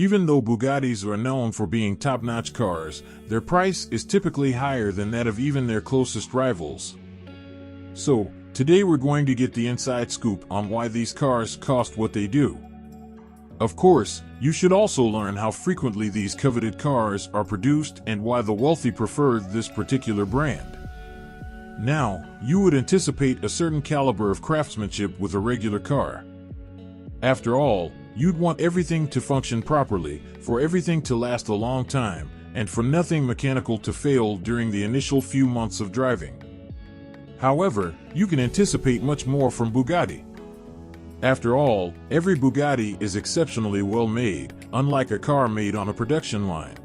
Even though Bugattis are known for being top-notch cars, their price is typically higher than that of even their closest rivals. So, today we're going to get the inside scoop on why these cars cost what they do. Of course, you should also learn how frequently these coveted cars are produced and why the wealthy prefer this particular brand. Now, you would anticipate a certain caliber of craftsmanship with a regular car. After all, you'd want everything to function properly, for everything to last a long time, and for nothing mechanical to fail during the initial few months of driving. However, you can anticipate much more from Bugatti. After all, every Bugatti is exceptionally well made, unlike a car made on a production line.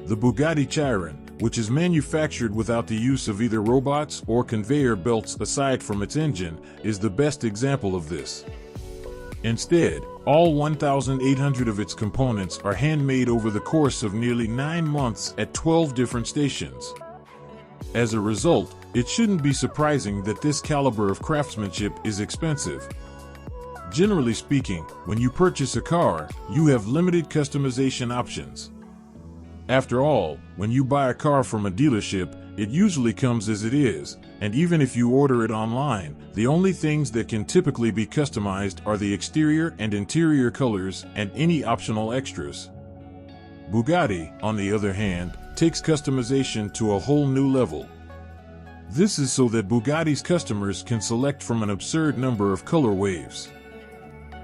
The Bugatti Chiron, which is manufactured without the use of either robots or conveyor belts aside from its engine, is the best example of this. Instead, all 1,800 of its components are handmade over the course of nearly 9 months at 12 different stations. As a result, it shouldn't be surprising that this caliber of craftsmanship is expensive. Generally speaking, when you purchase a car, you have limited customization options. After all, when you buy a car from a dealership, it usually comes as it is, and even if you order it online, the only things that can typically be customized are the exterior and interior colors and any optional extras. Bugatti, on the other hand, takes customization to a whole new level. This is so that Bugatti's customers can select from an absurd number of color waves.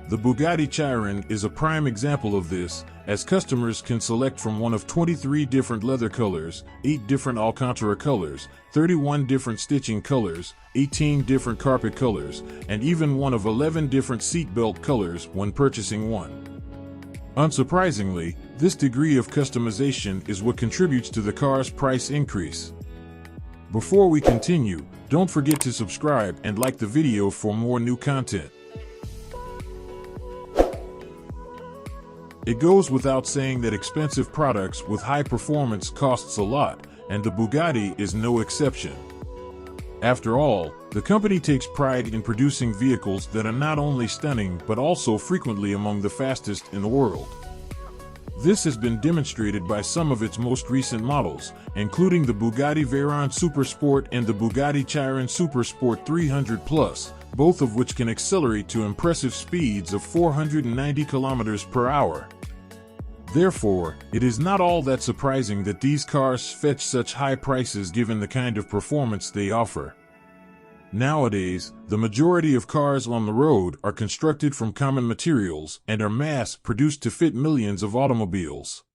The Bugatti Chiron is a prime example of this, as customers can select from one of 23 different leather colors, 8 different Alcantara colors, 31 different stitching colors, 18 different carpet colors, and even one of 11 different seatbelt colors when purchasing one. Unsurprisingly, this degree of customization is what contributes to the car's price increase. Before we continue, don't forget to subscribe and like the video for more new content. It goes without saying that expensive products with high performance costs a lot, and the Bugatti is no exception. After all, the company takes pride in producing vehicles that are not only stunning but also frequently among the fastest in the world. This has been demonstrated by some of its most recent models, including the Bugatti Veyron Supersport and the Bugatti Chiron Supersport 300 Plus, both of which can accelerate to impressive speeds of 490 km per hour. Therefore, it is not all that surprising that these cars fetch such high prices given the kind of performance they offer. Nowadays, the majority of cars on the road are constructed from common materials and are mass-produced to fit millions of automobiles.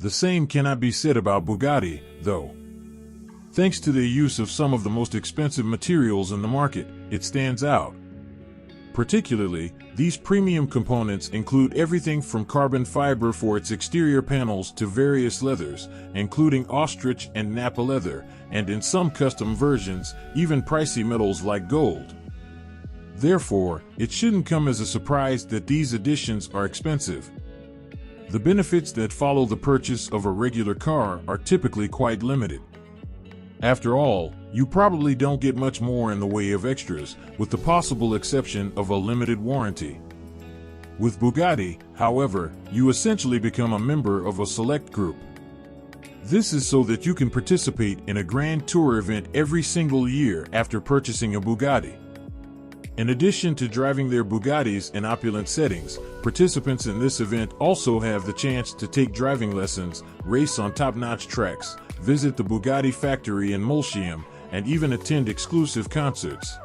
The same cannot be said about Bugatti, though. Thanks to their use of some of the most expensive materials in the market, it stands out. Particularly, these premium components include everything from carbon fiber for its exterior panels to various leathers, including ostrich and Napa leather, and in some custom versions, even pricey metals like gold. Therefore, it shouldn't come as a surprise that these additions are expensive. The benefits that follow the purchase of a regular car are typically quite limited. After all, you probably don't get much more in the way of extras, with the possible exception of a limited warranty. With Bugatti, however, you essentially become a member of a select group. This is so that you can participate in a grand tour event every single year after purchasing a Bugatti. In addition to driving their Bugattis in opulent settings, participants in this event also have the chance to take driving lessons, race on top-notch tracks, visit the Bugatti factory in Mulcium, and even attend exclusive concerts.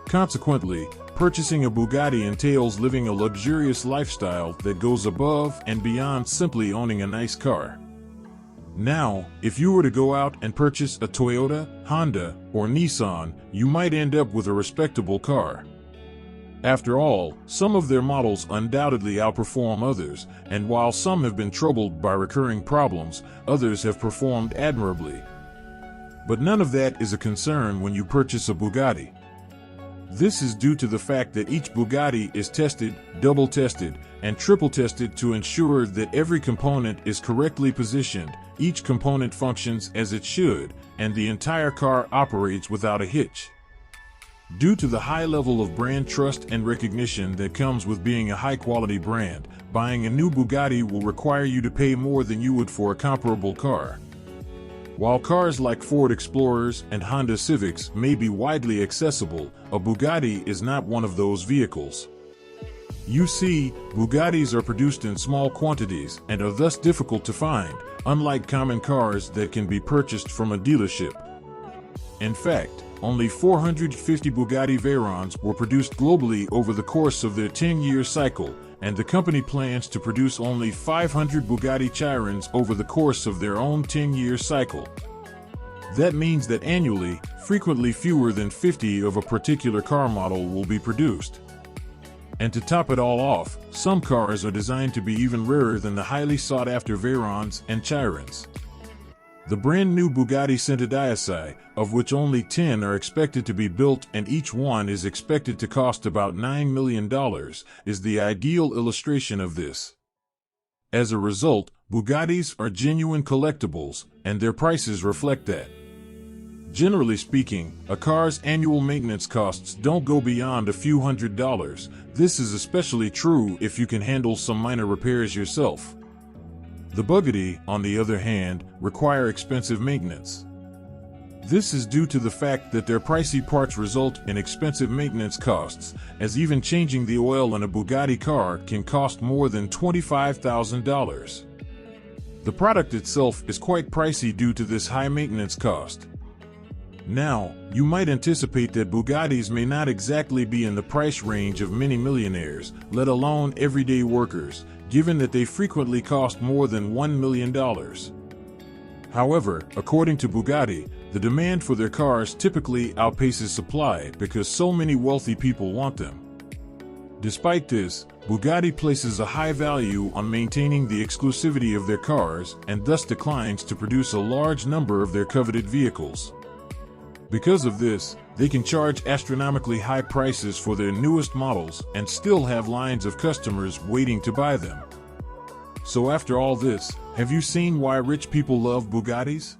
Consequently, purchasing a Bugatti entails living a luxurious lifestyle that goes above and beyond simply owning a nice car. Now, if you were to go out and purchase a Toyota, Honda, or Nissan, you might end up with a respectable car. After all, some of their models undoubtedly outperform others, and while some have been troubled by recurring problems, others have performed admirably. But none of that is a concern when you purchase a Bugatti. This is due to the fact that each Bugatti is tested, double-tested, and triple-tested to ensure that every component is correctly positioned, each component functions as it should, and the entire car operates without a hitch. Due to the high level of brand trust and recognition that comes with being a high-quality brand, buying a new Bugatti will require you to pay more than you would for a comparable car. While cars like Ford Explorers and Honda Civics may be widely accessible, a Bugatti is not one of those vehicles. You see, Bugattis are produced in small quantities and are thus difficult to find, unlike common cars that can be purchased from a dealership. In fact, only 450 Bugatti Veyrons were produced globally over the course of their 10-year cycle, and the company plans to produce only 500 Bugatti Chirons over the course of their own 10-year cycle. That means that annually, frequently fewer than 50 of a particular car model will be produced. And to top it all off, some cars are designed to be even rarer than the highly sought-after Veyrons and Chirons. The brand new Bugatti Centodieci, of which only 10 are expected to be built and each one is expected to cost about $9 million, is the ideal illustration of this. As a result, Bugattis are genuine collectibles, and their prices reflect that. Generally speaking, a car's annual maintenance costs don't go beyond a few $100s. This is especially true if you can handle some minor repairs yourself. The Bugatti, on the other hand, require expensive maintenance. This is due to the fact that their pricey parts result in expensive maintenance costs, as even changing the oil in a Bugatti car can cost more than $25,000. The product itself is quite pricey due to this high maintenance cost. Now, you might anticipate that Bugattis may not exactly be in the price range of many millionaires, let alone everyday workers, given that they frequently cost more than $1 million. However, according to Bugatti, the demand for their cars typically outpaces supply because so many wealthy people want them. Despite this, Bugatti places a high value on maintaining the exclusivity of their cars and thus declines to produce a large number of their coveted vehicles. Because of this, they can charge astronomically high prices for their newest models and still have lines of customers waiting to buy them. So after all this, have you seen why rich people love Bugattis?